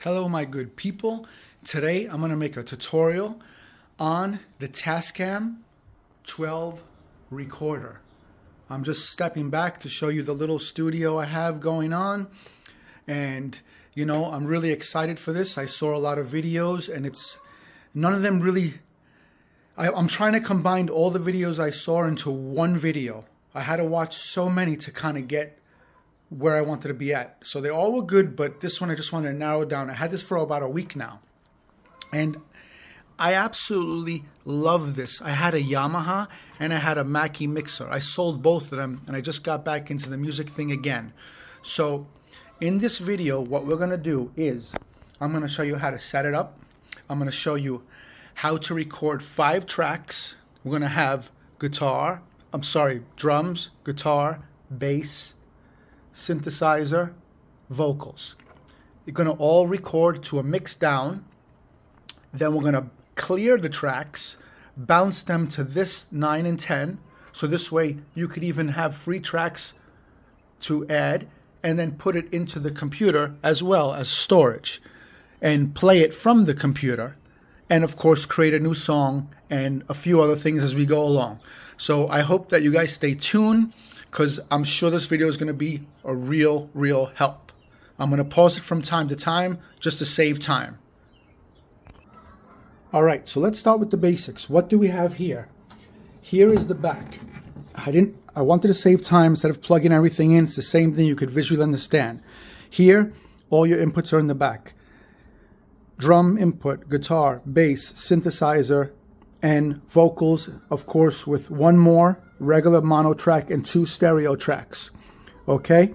Hello my good people. Today I'm going to make a tutorial on the Tascam 12 recorder. I'm just stepping back to show you the little studio I have going on, and I'm really excited for this. I saw a lot of videos and none of them really, I'm trying to combine all the videos I saw into one video. I had to watch so many to kind of get where I wanted to be at. So they all were good, but this one I just wanted to narrow it down. I had this for about a week now, and I absolutely love this. I had a Yamaha and I had a Mackie mixer. I sold both of them and I just got back into the music thing again. So in this video, what we're going to do is I'm going to show you how to set it up. I'm going to show you how to record 5 tracks. We're going to have drums, guitar, bass, synthesizer, vocals. You're going to all record to a Mixdown. Then we're going to clear the tracks, bounce them to this 9 and 10. So this way you could even have free tracks to add, and then put it into the computer as well as storage and play it from the computer. And of course create a new song and a few other things as we go along. So I hope that you guys stay tuned, because I'm sure this video is going to be a real help. I'm going to pause it from time to time just to save time. Alright, so let's start with the basics. What do we have here? Here is the back. I wanted to save time. Instead of plugging everything in, it's the same thing you could visually understand. Here, all your inputs are in the back. Drum input, guitar, bass, synthesizer, and vocals, of course, with one more regular mono track and 2 stereo tracks. Okay,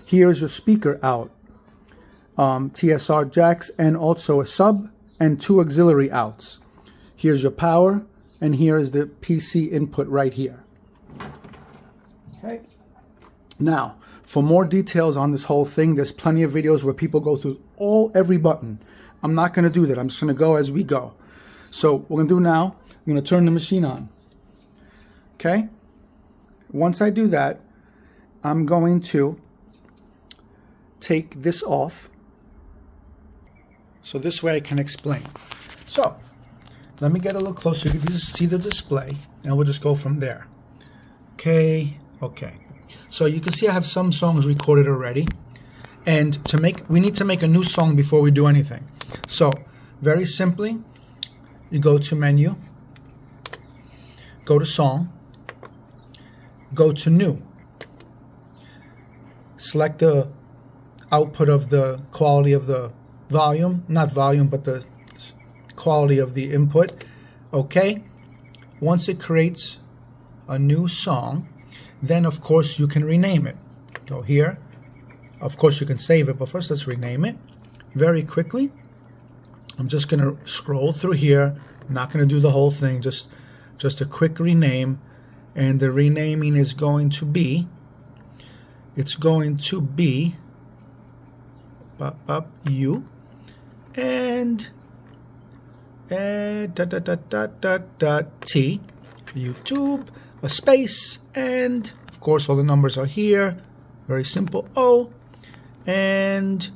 here's your speaker out, TSR jacks, and also a sub and 2 auxiliary outs. Here's your power, and here is the PC input right here. Okay, now for more details on this whole thing, there's plenty of videos where people go through every button. I'm not going to do that. I'm just going to go as we go. So what we're going to do now, I'm going to turn the machine on. Okay, once I do that, I'm going to take this off, so this way I can explain. So let me get a little closer. You can just see the display, and we'll just go from there. Okay. So you can see I have some songs recorded already, and we need to make a new song before we do anything. So very simply, you go to menu, go to song, go to new, select the output of the quality of the volume, not volume, but the quality of the input. Okay, once it creates a new song, then of course you can rename it. Go here, of course you can save it, but first let's rename it very quickly. I'm just going to scroll through here. I'm not going to do the whole thing, just a quick rename. And the renaming is going to be, you and T, YouTube, a space, and of course all the numbers are here. Very simple. O and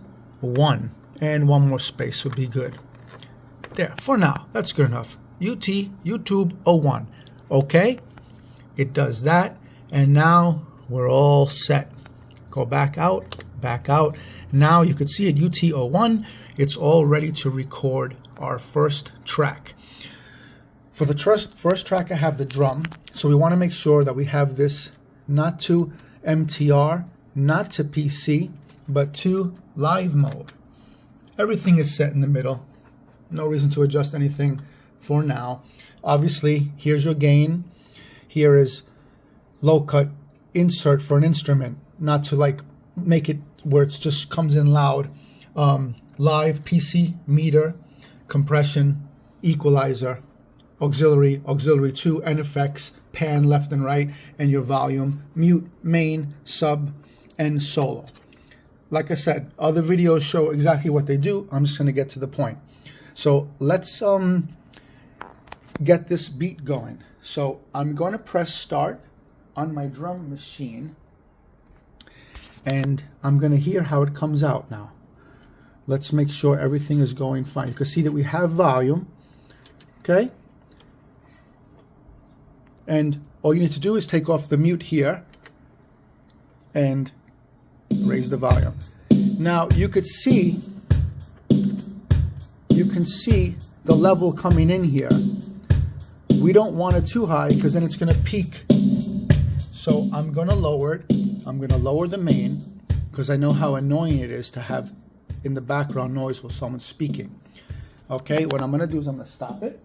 1, and one more space would be good. There, for now, that's good enough. YouTube 01. Okay, it does that, and now we're all set. Go back out. Now you can see at UT01, it's all ready to record our first track. For the first track, I have the drum, so we want to make sure that we have this not to MTR, not to PC, but to live mode. Everything is set in the middle. No reason to adjust anything for now. Obviously, here's your gain. Here is low cut insert for an instrument, not to like make it where it just comes in loud. Live PC meter, compression, equalizer, auxiliary 2, and effects, pan left and right, and your volume, mute, main, sub, and solo. Like I said, other videos show exactly what they do. I'm just going to get to the point. So let's get this beat going. So I'm going to press start on my drum machine, and I'm going to hear how it comes out now. let's make sure everything is going fine. You can see that we have volume, okay? And all you need to do is take off the mute here and raise the volume. Now you can see the level coming in here. We don't want it too high because then it's going to peak. So I'm going to lower it. I'm going to lower the main because I know how annoying it is to have in the background noise while someone's speaking. Okay, what I'm going to do is I'm going to stop it.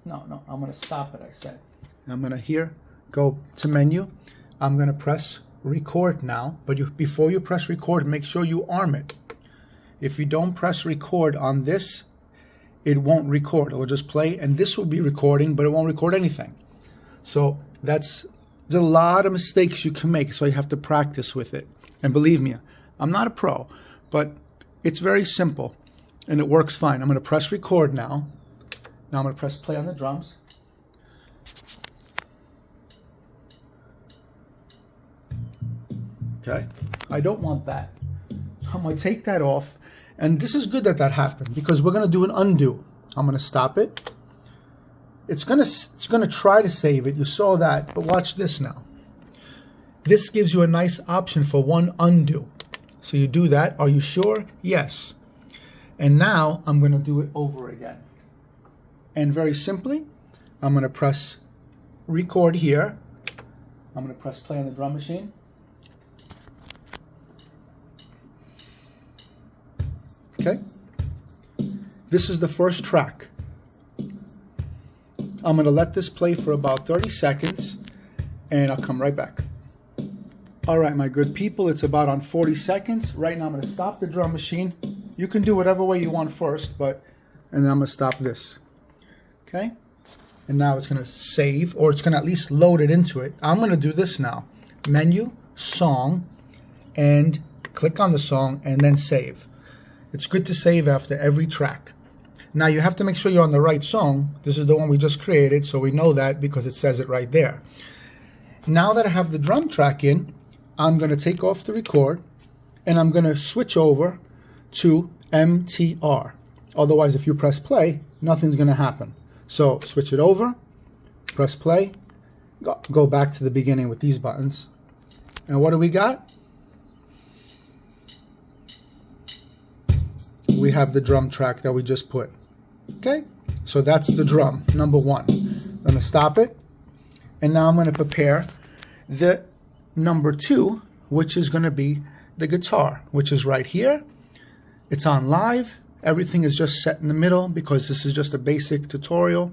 No, I'm going to stop it, I said. And I'm going to here, go to menu. I'm going to press record now, but before you press record, make sure you arm it. If you don't press record on this, it won't record. It will just play, and this will be recording, but it won't record anything. So there's a lot of mistakes you can make, so you have to practice with it. And believe me, I'm not a pro, but it's very simple, and it works fine. I'm going to press record now. Now I'm going to press play on the drums. Okay, I don't want that. I'm going to take that off. And this is good that that happened because we're going to do an undo. I'm going to stop it. It's going to try to save it. You saw that, but watch this now. This gives you a nice option for one undo. So you do that. Are you sure? Yes. And now I'm going to do it over again. And very simply, I'm going to press record here. I'm going to press play on the drum machine. Okay, this is the first track. I'm going to let this play for about 30 seconds and I'll come right back. All right, my good people, it's about on 40 seconds. Right now I'm going to stop the drum machine. You can do whatever way you want first, and then I'm going to stop this. Okay, and now it's going to save, or it's going to at least load it into it. I'm going to do this now. Menu, song, and click on the song and then save. It's good to save after every track. Now you have to make sure you're on the right song. This is the one we just created, so we know that because it says it right there. Now that I have the drum track in, I'm going to take off the record and I'm going to switch over to MTR. Otherwise, if you press play, nothing's going to happen. So switch it over, press play, go back to the beginning with these buttons. And what do we got? We have the drum track that we just put. Okay, so that's the drum, number one. I'm going to stop it, and now I'm going to prepare the number two, which is going to be the guitar, which is right here. It's on live. Everything is just set in the middle because this is just a basic tutorial.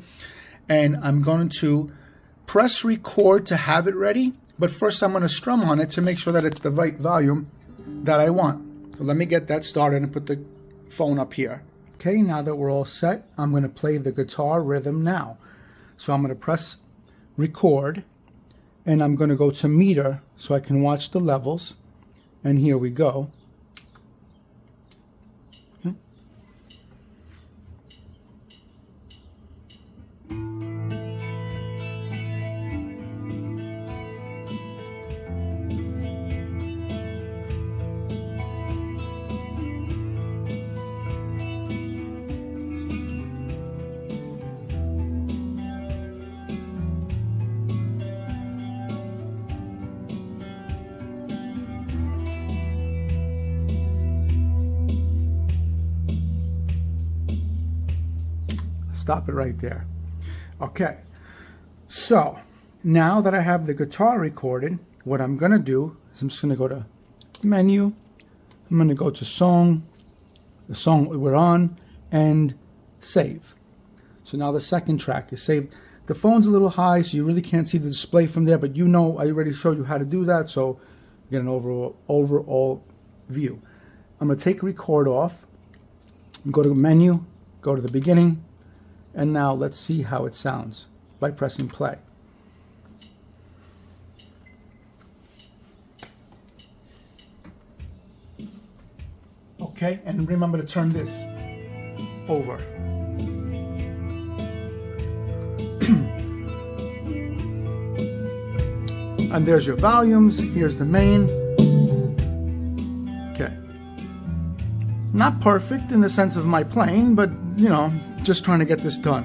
And I'm going to press record to have it ready, but first I'm going to strum on it to make sure that it's the right volume that I want. So let me get that started and put the phone up here. Okay, now that we're all set, I'm going to play the guitar rhythm now. So I'm going to press record and I'm going to go to meter so I can watch the levels. And here we go. Stop it right there. Okay, so now that I have the guitar recorded, what I'm going to do is I'm just going to go to menu, I'm going to go to song, the song we're on, and save. So now the second track is saved. The phone's a little high, so you really can't see the display from there, but you know I already showed you how to do that, so you get an overall view. I'm going to take record off, go to menu, go to the beginning, and now let's see how it sounds by pressing play. Okay, and remember to turn this over. And there's your volumes. Here's the main. Okay. Not perfect in the sense of my playing, but you know, just trying to get this done.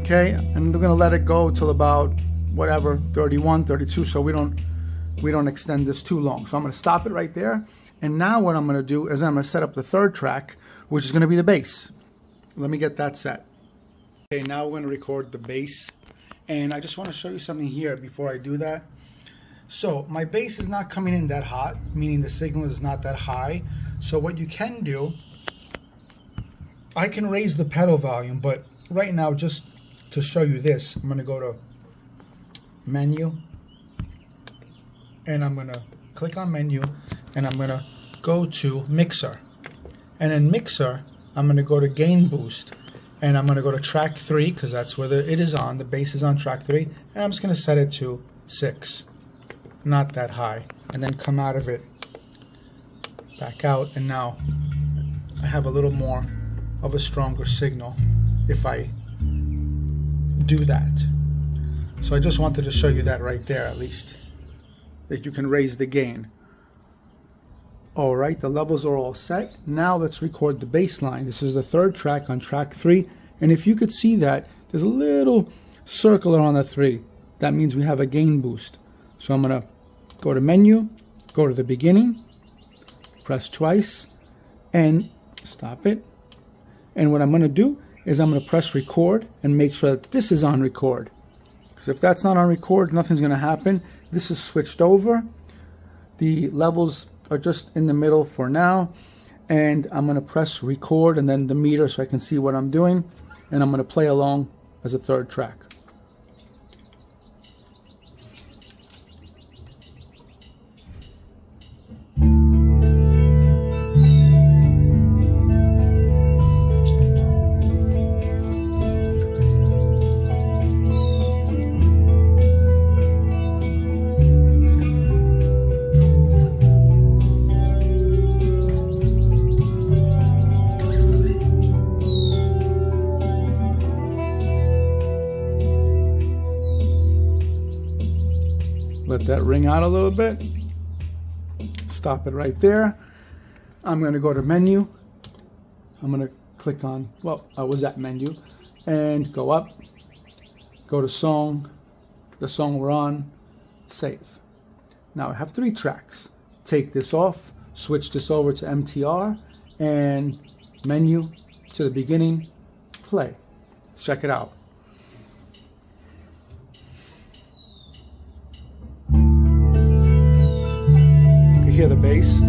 Okay, and we're gonna let it go till about whatever, 31, 32, so we don't extend this too long. So I'm gonna stop it right there. And now what I'm gonna do is I'm gonna set up the third track, which is gonna be the bass. Let me get that set. Okay, now we're gonna record the bass. And I just wanna show you something here before I do that. So my bass is not coming in that hot, meaning the signal is not that high. So what you can do, I can raise the pedal volume, but right now, just to show you this, I'm gonna go to menu, and I'm gonna click on menu, and I'm gonna go to mixer. And in mixer, I'm gonna go to gain boost, and I'm gonna go to track 3, because that's where it is on, the bass is on track 3, and I'm just gonna set it to 6. Not that high, and then come out of it, back out, and now I have a little more of a stronger signal if I do that. So I just wanted to show you that right there, at least, that you can raise the gain. All right, the levels are all set. Now let's record the bass line. This is the third track on track 3, and if you could see that, there's a little circle around the 3. That means we have a gain boost. So I'm gonna go to menu, go to the beginning, press twice, and stop it. And what I'm gonna do is I'm gonna press record and make sure that this is on record. Because if that's not on record, nothing's gonna happen. This is switched over. The levels are just in the middle for now. And I'm gonna press record and then the meter so I can see what I'm doing. And I'm gonna play along as a third track. Let that ring out a little bit. Stop it right there. I'm going to go to menu. I'm going to click on, well, I was at menu, and go up, go to song, the song we're on, save. Now I have 3 tracks. Take this off, switch this over to MTR, and menu to the beginning, play. Let's check it out. Hear the bass.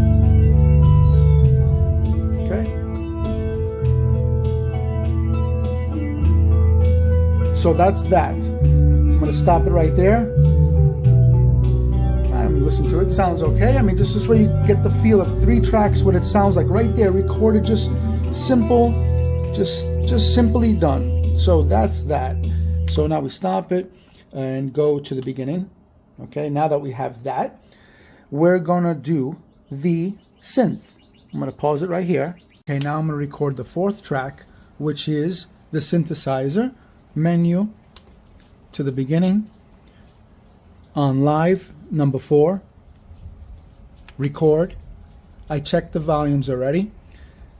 Okay. So that's that. I'm going to stop it right there. I'm listening to it. Sounds okay. I mean, this is where you get the feel of 3 tracks, what it sounds like right there, recorded, just simple, just simply done. So that's that. So now we stop it and go to the beginning. Okay. Now that we have that, we're gonna do the synth. I'm gonna pause it right here. Okay, now I'm gonna record the 4th track, which is the synthesizer. Menu to the beginning, on live, number 4, record. I checked the volumes already,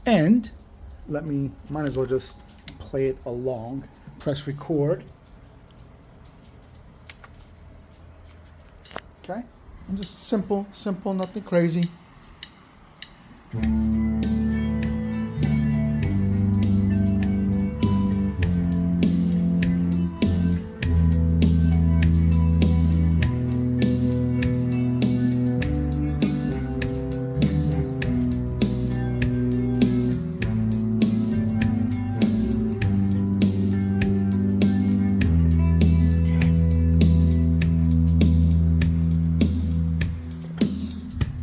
and might as well just play it along. Press record. Okay. And just simple, nothing crazy.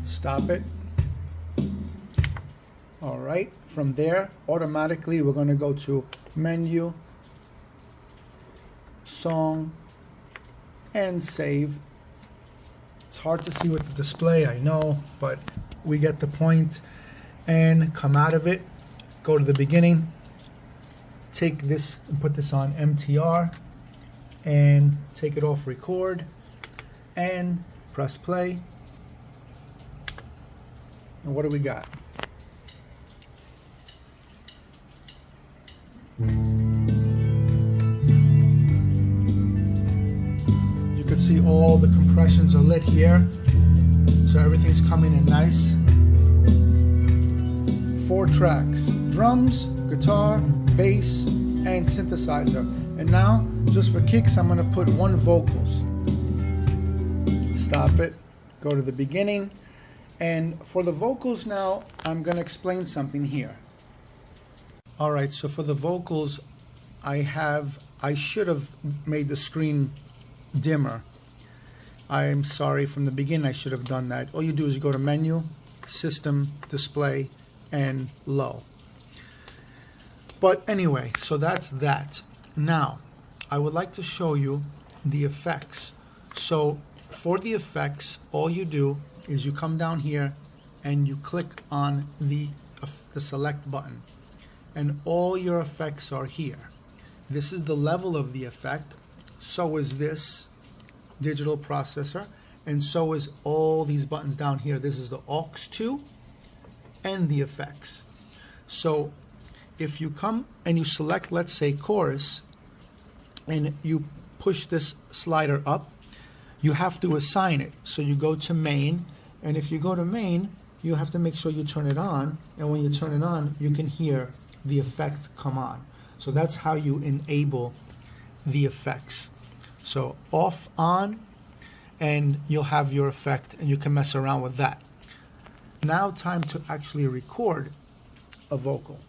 Stop it. All right, from there, automatically we're going to go to menu, song, and save. It's hard to see with the display, I know, but we get the point. And come out of it, go to the beginning, take this and put this on MTR, and take it off record, and press play. And what do we got? You can see all the compressions are lit here, so everything's coming in nice. 4 tracks: drums, guitar, bass, and synthesizer. And now, just for kicks, I'm gonna put 1 vocals. Stop it, go to the beginning, and for the vocals now, I'm gonna explain something here. All right, so for the vocals, I should have made the screen dimmer. I'm sorry, from the beginning I should have done that. All you do is you go to Menu, System, Display, and Low. But anyway, so that's that. Now, I would like to show you the effects. So for the effects, all you do is you come down here and you click on the select button, and all your effects are here. This is the level of the effect. So is this digital processor, and so is all these buttons down here. This is the aux 2 and the effects. So if you come and you select, let's say, chorus, and you push this slider up, you have to assign it. So you go to main, and if you go to main, you have to make sure you turn it on, and when you turn it on, you can hear the effects come on. So that's how you enable the effects. So off, on, and you'll have your effect, and you can mess around with that. Now time to actually record a vocal.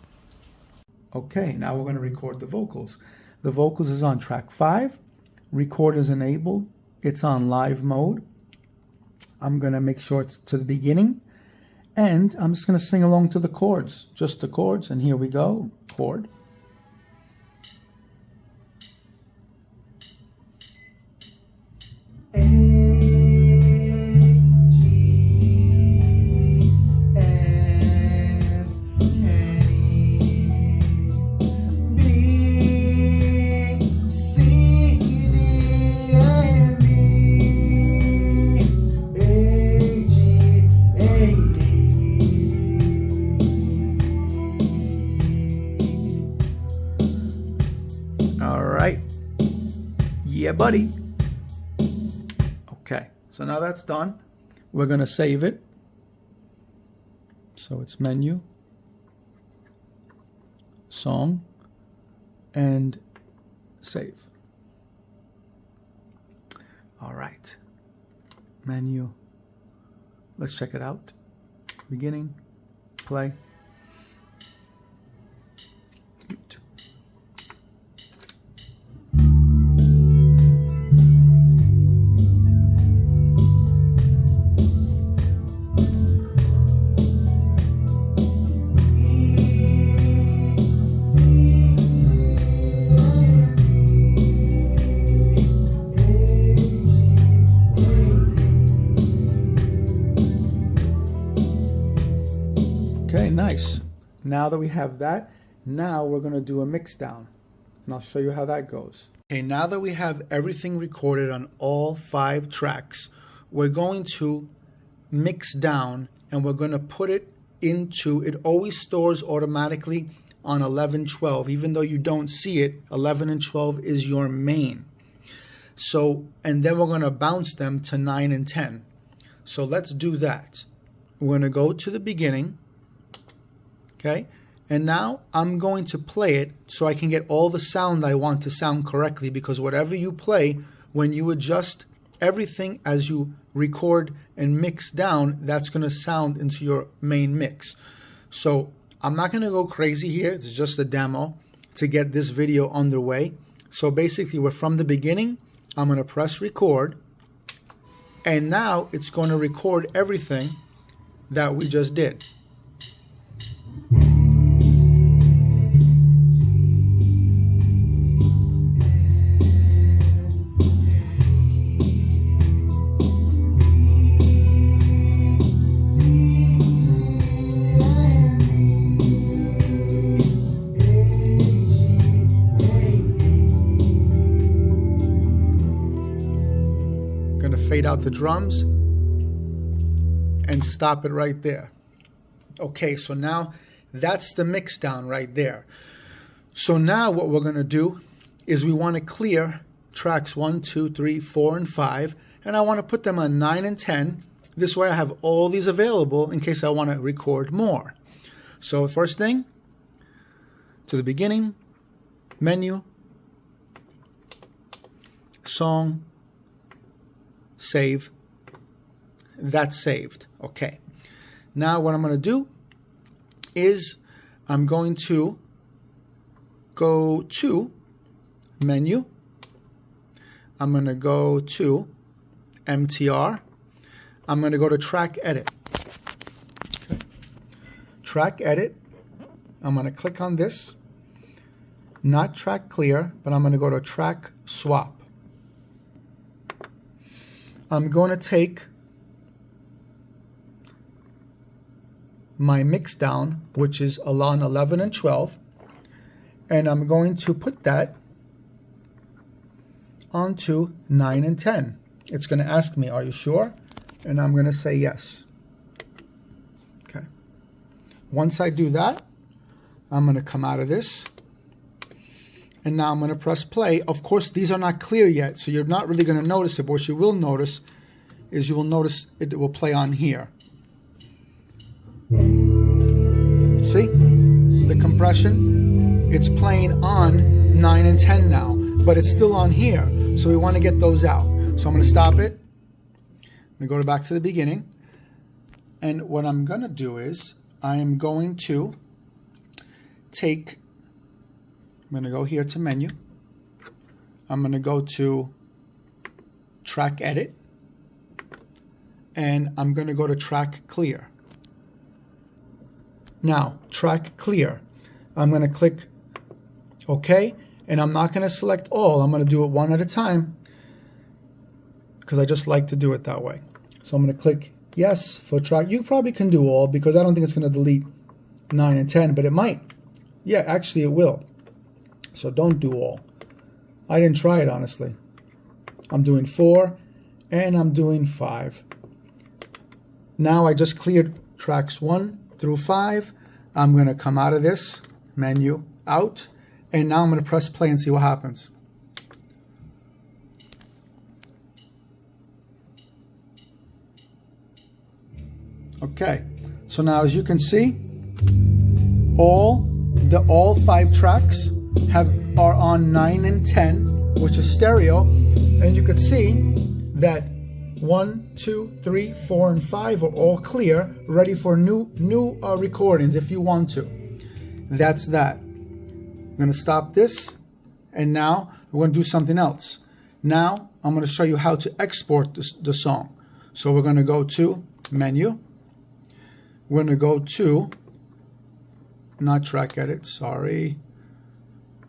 Okay, now we're going to record the vocals. The vocals is on track 5. Record is enabled. It's on live mode. I'm going to make sure it's to the beginning. And I'm just going to sing along to the chords. Just the chords. And here we go. Chord. Yeah, buddy. Okay, so now that's done. We're going to save it. So it's Menu, Song, and Save. All right. Menu. Let's check it out. Beginning. Play. Mute. Okay, nice. Now that we have that, now we're going to do a mix down, and I'll show you how that goes. Okay, now that we have everything recorded on all 5 tracks, we're going to mix down, and we're going to put it into, it always stores automatically on 11, 12. Even though you don't see it, 11 and 12 is your main. So, and then we're going to bounce them to 9 and 10. So let's do that. We're going to go to the beginning. Okay, and now I'm going to play it so I can get all the sound I want to sound correctly, because whatever you play, when you adjust everything as you record and mix down, that's going to sound into your main mix. So I'm not going to go crazy here. It's just a demo to get this video underway. So basically, we're from the beginning. I'm going to press record, and now it's going to record everything that we just did. Fade out the drums and stop it right there. Okay, so now that's the mix down right there. So now what we're going to do is we want to clear tracks 1, 2, 3, 4, and 5, and I want to put them on 9 and 10. This way I have all these available in case I want to record more. So first thing, to the beginning, menu, song, save. That's saved. Okay. Now what I'm going to do is I'm going to go to menu. I'm going to go to MTR. I'm going to go to track edit. Okay. Track edit. I'm going to click on this. Not track clear, but I'm going to go to track swap. I'm going to take my Mixdown, which is on 11 and 12, and I'm going to put that onto 9 and 10. It's going to ask me, are you sure? And I'm going to say yes. Okay. Once I do that, I'm going to come out of this. And now I'm going to press play. Of course, these are not clear yet, so you're not really going to notice it. But what you will notice is you will notice it will play on here. See? The compression, it's playing on 9 and 10 now, but it's still on here. So we want to get those out. So I'm going to stop it. I'm going to go back to the beginning. And what I'm going to do is I am going to take, I'm going to go here to menu. I'm going to go to track edit. And I'm going to go to track clear. Now, track clear. I'm going to click OK. And I'm not going to select all. I'm going to do it one at a time because I just like to do it that way. So I'm going to click yes for track. You probably can do all because I don't think it's going to delete 9 and 10, but it might. Yeah, actually it will. So don't do all. I didn't try it, honestly. I'm doing 4 and I'm doing 5. Now I just cleared tracks 1 through 5. I'm going to come out of this menu, out, and now I'm going to press play and see what happens. Okay, so now as you can see, all 5 tracks are on 9 and 10, which is stereo, and you can see that 1, 2, 3, 4, and 5 are all clear, ready for new recordings if you want to. That's that. I'm going to stop this, and now we're going to do something else. Now I'm going to show you how to export the song. So we're going to go to menu. We're going to go to, not track edit, sorry.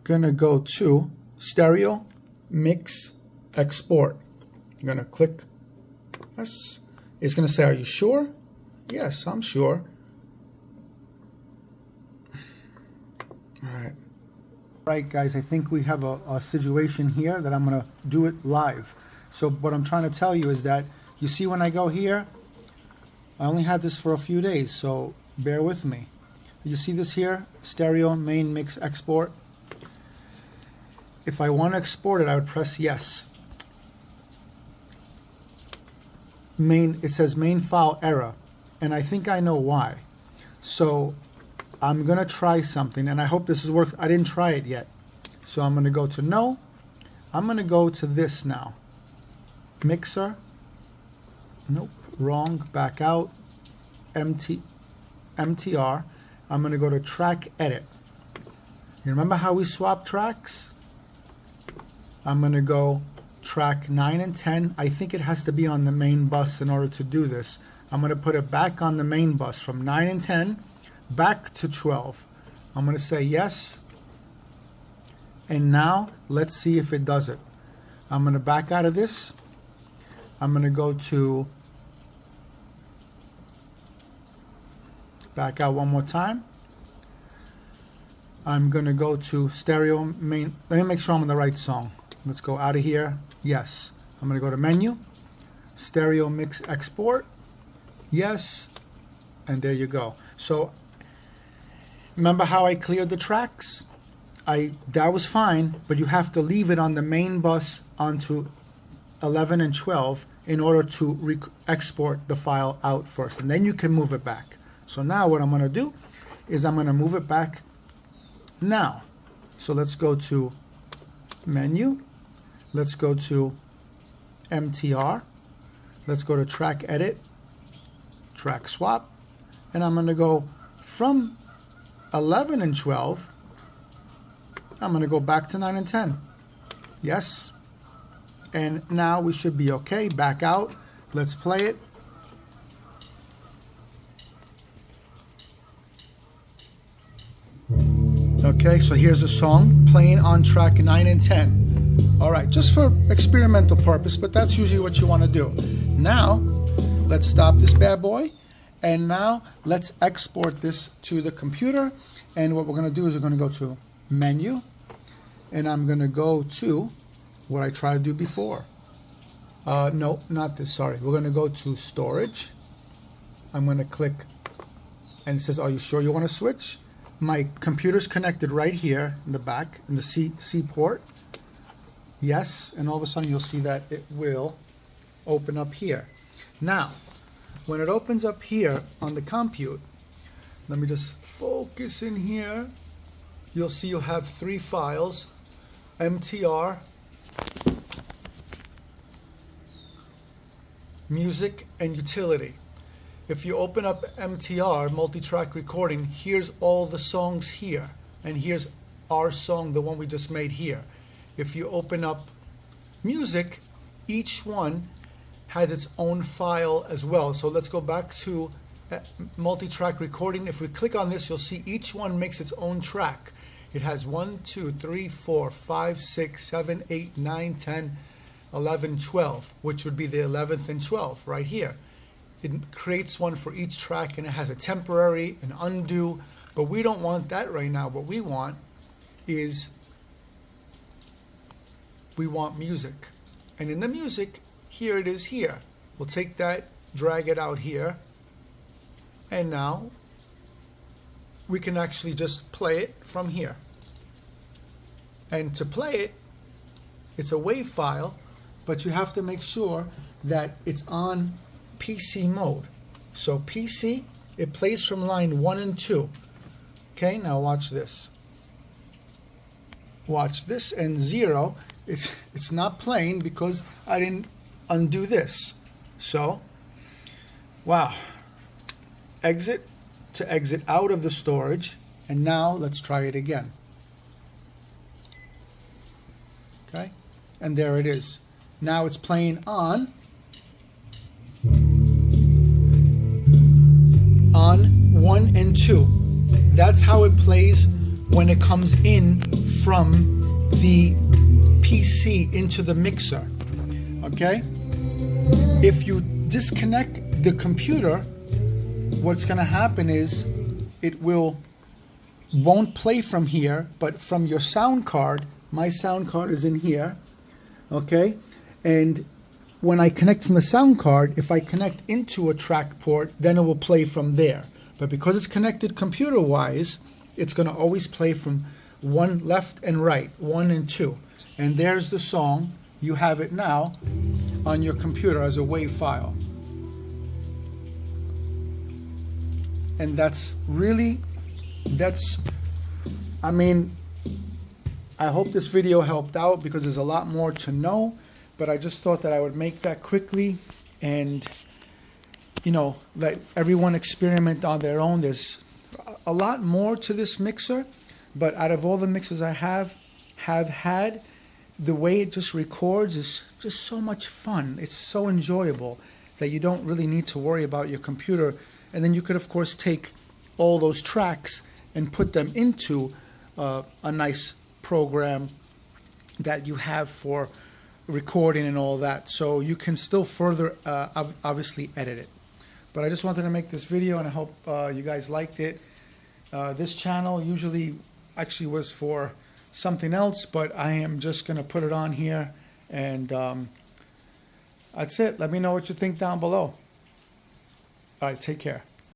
Going to go to stereo, mix, export. I'm going to click yes. It's going to say, are you sure? Yes, I'm sure. All right. Right, guys, I think we have a situation here that I'm going to do it live. So what I'm trying to tell you is that you see when I go here, I only had this for a few days, so bear with me. You see this here, stereo, main, mix, export. If I want to export it, I would press yes. It says main file error, and I think I know why. So I'm going to try something, and I hope this works. I didn't try it yet. So I'm going to go to no. I'm going to go to this now. Mixer. Nope, wrong, back out. MTR. I'm going to go to track edit. You remember how we swap tracks? I'm going to go track 9 and 10. I think it has to be on the main bus in order to do this. I'm going to put it back on the main bus from 9 and 10 back to 12. I'm going to say yes. And now let's see if it does it. I'm going to back out of this. I'm going to go to back out one more time. I'm going to go to stereo main. Let me make sure I'm on the right song. Let's go out of here. Yes. I'm going to go to menu, stereo mix export. Yes. And there you go. So remember how I cleared the tracks? that was fine, but you have to leave it on the main bus onto 11 and 12 in order to export the file out first, and then you can move it back. So now what I'm going to do is I'm going to move it back now. So let's go to menu, let's go to MTR, let's go to track edit, track swap, and I'm going to go from 11 and 12, I'm going to go back to 9 and 10. Yes. And now we should be okay. Back out. Let's play it. Okay, so here's the song playing on track 9 and 10. All right, just for experimental purpose, but that's usually what you want to do. Now, let's stop this bad boy. And now let's export this to the computer. And what we're going to do is we're going to go to menu. And I'm going to go to what I tried to do before. No, not this, sorry. We're going to go to storage. I'm going to click, and it says, are you sure you want to switch? My computer's connected right here in the back, in the C port. Yes, and all of a sudden you'll see that it will open up here. Now, when it opens up here on the compute, let me just focus in here. You'll see you'll have 3 files, MTR, music, and utility. If you open up MTR, multi-track recording, here's all the songs here, and here's our song, the one we just made here. If you open up music, each one has its own file as well. So let's go back to multi-track recording. If we click on this, you'll see each one makes its own track. It has 1, 2, 3, 4, 5, 6, 7, 8, 9, 10, 11, 12, which would be the 11th and 12th right here. It creates one for each track, and it has a temporary, an undo, but we don't want that right now. What we want is we want music. And in the music, here it is here. We'll take that, drag it out here, and now we can actually just play it from here. And to play it, it's a WAV file, but you have to make sure that it's on PC mode. So PC, it plays from line 1 and 2. Okay, now watch this. Watch this, and 0, it's not playing because I didn't undo this. So, wow. Exit to exit out of the storage, and now let's try it again. Okay, and there it is. Now it's playing on 1 and 2. That's how it plays when it comes in from the PC into the mixer. Okay? If you disconnect the computer, what's going to happen is it won't play from here, but from your sound card. My sound card is in here. Okay? And when I connect from the sound card, if I connect into a track port, then it will play from there. But because it's connected computer-wise, it's going to always play from 1 left and right, 1 and 2. And there's the song. You have it now on your computer as a WAV file. And I mean, I hope this video helped out because there's a lot more to know, but I just thought that I would make that quickly and, you know, let everyone experiment on their own. There's a lot more to this mixer, but out of all the mixers I have had, the way it just records is just so much fun. It's so enjoyable that you don't really need to worry about your computer. And then you could, of course, take all those tracks and put them into a nice program that you have for recording and all that. So you can still further, obviously, edit it. But I just wanted to make this video, and I hope you guys liked it. This channel usually actually was for something else, but I am just going to put it on here, and that's it. Let me know what you think down below. All right, take care.